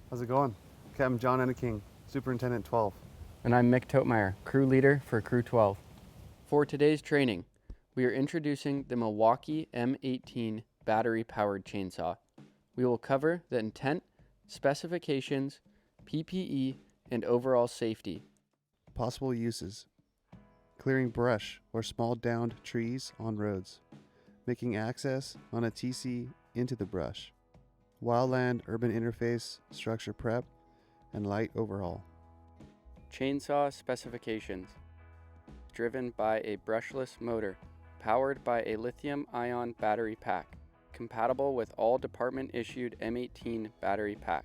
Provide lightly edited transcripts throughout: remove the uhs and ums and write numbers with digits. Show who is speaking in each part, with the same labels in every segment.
Speaker 1: How's it going? Captain John Enneking, Superintendent 12.
Speaker 2: And I'm Mick Totemeyer, crew leader for Crew 12. For today's training, we are introducing the Milwaukee M18 battery-powered chainsaw. We will cover the intent, specifications, PPE, and overall safety.
Speaker 1: Possible uses: clearing brush or small downed trees on roads, making access on a TC into the brush, wildland urban interface structure prep, and light overhaul.
Speaker 2: Chainsaw specifications. Driven by a brushless motor, powered by a lithium-ion battery pack, compatible with all department-issued M18 battery pack.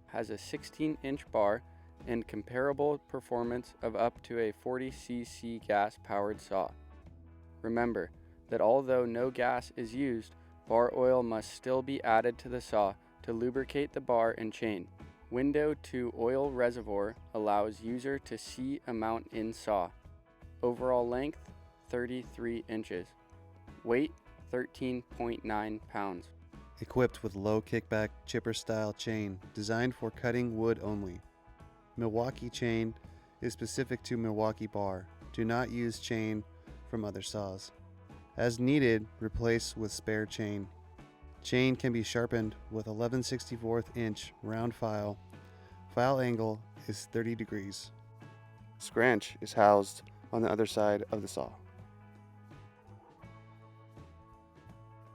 Speaker 2: Has a 16-inch bar and comparable performance of up to a 40cc gas-powered saw. Remember that although no gas is used, bar oil must still be added to the saw to lubricate the bar and chain. Window to oil reservoir allows user to see amount in saw. Overall length, 33 inches. Weight, 13.9 pounds.
Speaker 1: Equipped with low kickback chipper style chain designed for cutting wood only. Milwaukee chain is specific to Milwaukee bar. Do not use chain from other saws. As needed, replace with spare chain. Chain can be sharpened with 11/64 inch round file. File angle is 30 degrees. Scranch is housed on the other side of the saw.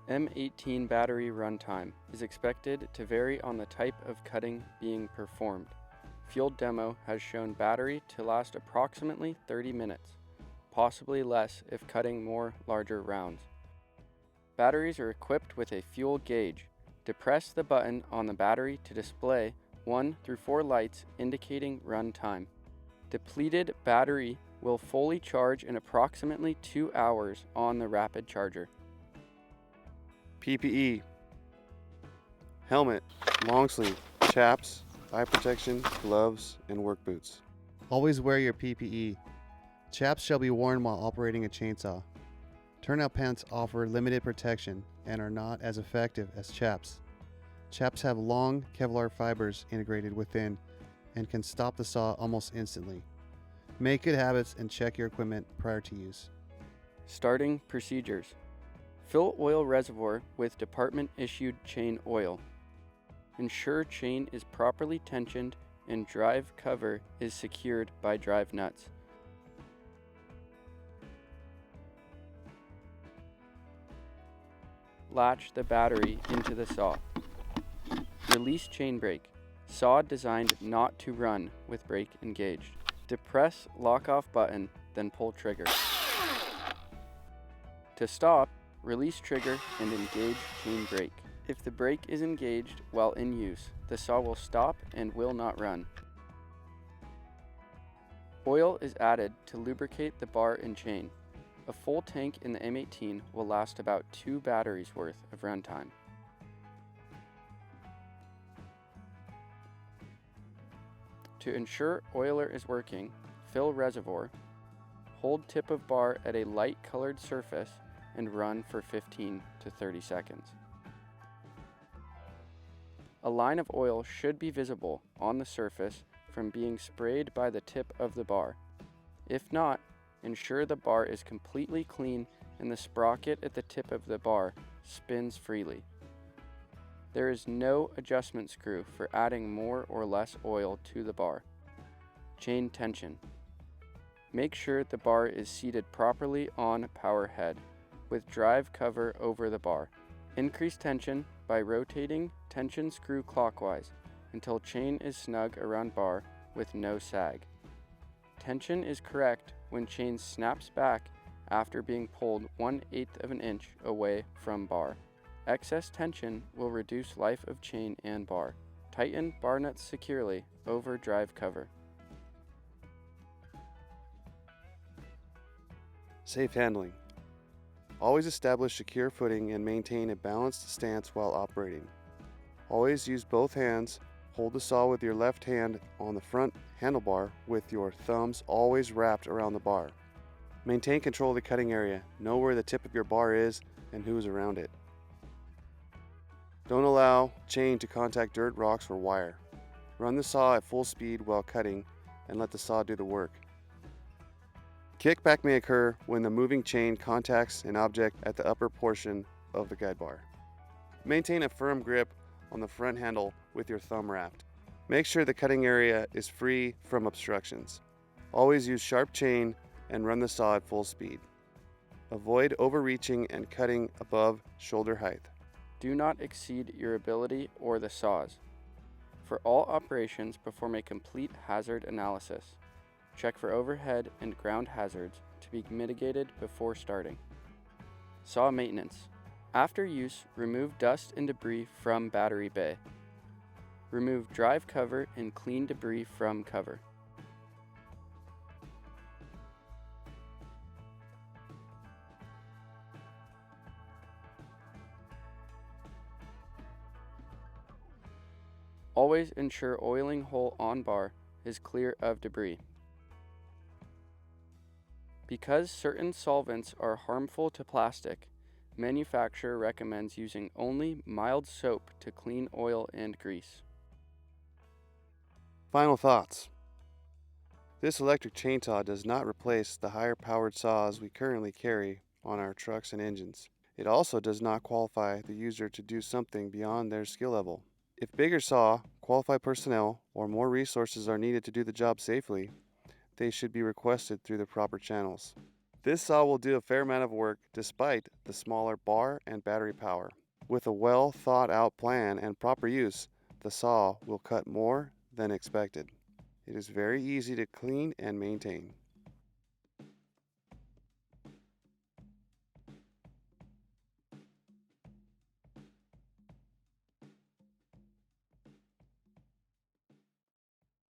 Speaker 2: M18 battery runtime is expected to vary on the type of cutting being performed. Field demo has shown battery to last approximately 30 minutes, possibly less if cutting more larger rounds. Batteries are equipped with a fuel gauge. Depress the button on the battery to display 1 through 4 lights indicating run time. Depleted battery will fully charge in approximately 2 hours on the rapid charger.
Speaker 1: PPE: helmet, long sleeve, chaps, eye protection, gloves, and work boots. Always wear your PPE. Chaps shall be worn while operating a chainsaw. Turnout pants offer limited protection and are not as effective as chaps. Chaps have long Kevlar fibers integrated within and can stop the saw almost instantly. Make good habits and check your equipment prior to use.
Speaker 2: Starting procedures. Fill oil reservoir with department-issued chain oil. Ensure chain is properly tensioned and drive cover is secured by drive nuts. Latch the battery into the saw. Release chain brake. Saw designed not to run with brake engaged. Depress lock-off button, then pull trigger. To stop, release trigger and engage chain brake. If the brake is engaged while in use, the saw will stop and will not run. Oil is added to lubricate the bar and chain. A full tank in the M18 will last about 2 batteries worth of runtime. To ensure oiler is working, fill reservoir, hold tip of bar at a light colored surface, and run for 15 to 30 seconds. A line of oil should be visible on the surface from being sprayed by the tip of the bar. If not, ensure the bar is completely clean and the sprocket at the tip of the bar spins freely. There is no adjustment screw for adding more or less oil to the bar. Chain tension. Make sure the bar is seated properly on power head, with drive cover over the bar. Increase tension by rotating tension screw clockwise until chain is snug around bar with no sag. Tension is correct when chain snaps back after being pulled 1/8 of an inch away from bar. Excess tension will reduce life of chain and bar. Tighten bar nuts securely over drive cover.
Speaker 1: Safe handling. Always establish secure footing and maintain a balanced stance while operating. Always use both hands. Hold the saw with your left hand on the front handlebar with your thumbs always wrapped around the bar. Maintain control of the cutting area. Know where the tip of your bar is and who is around it. Don't allow chain to contact dirt, rocks, or wire. Run the saw at full speed while cutting and let the saw do the work. Kickback may occur when the moving chain contacts an object at the upper portion of the guide bar. Maintain a firm grip on the front handle with your thumb wrapped. Make sure the cutting area is free from obstructions. Always use sharp chain and run the saw at full speed. Avoid overreaching and cutting above shoulder height.
Speaker 2: Do not exceed your ability or the saw's. For all operations, perform a complete hazard analysis. Check for overhead and ground hazards to be mitigated before starting. Saw maintenance. After use, remove dust and debris from battery bay. Remove drive cover and clean debris from cover. Always ensure oiling hole on bar is clear of debris. Because certain solvents are harmful to plastic, manufacturer recommends using only mild soap to clean oil and grease.
Speaker 1: Final thoughts. This electric chainsaw does not replace the higher powered saws we currently carry on our trucks and engines. It also does not qualify the user to do something beyond their skill level. If bigger saw, qualified personnel, or more resources are needed to do the job safely, they should be requested through the proper channels. This saw will do a fair amount of work despite the smaller bar and battery power. With a well thought out plan and proper use, the saw will cut more than expected. It is very easy to clean and maintain.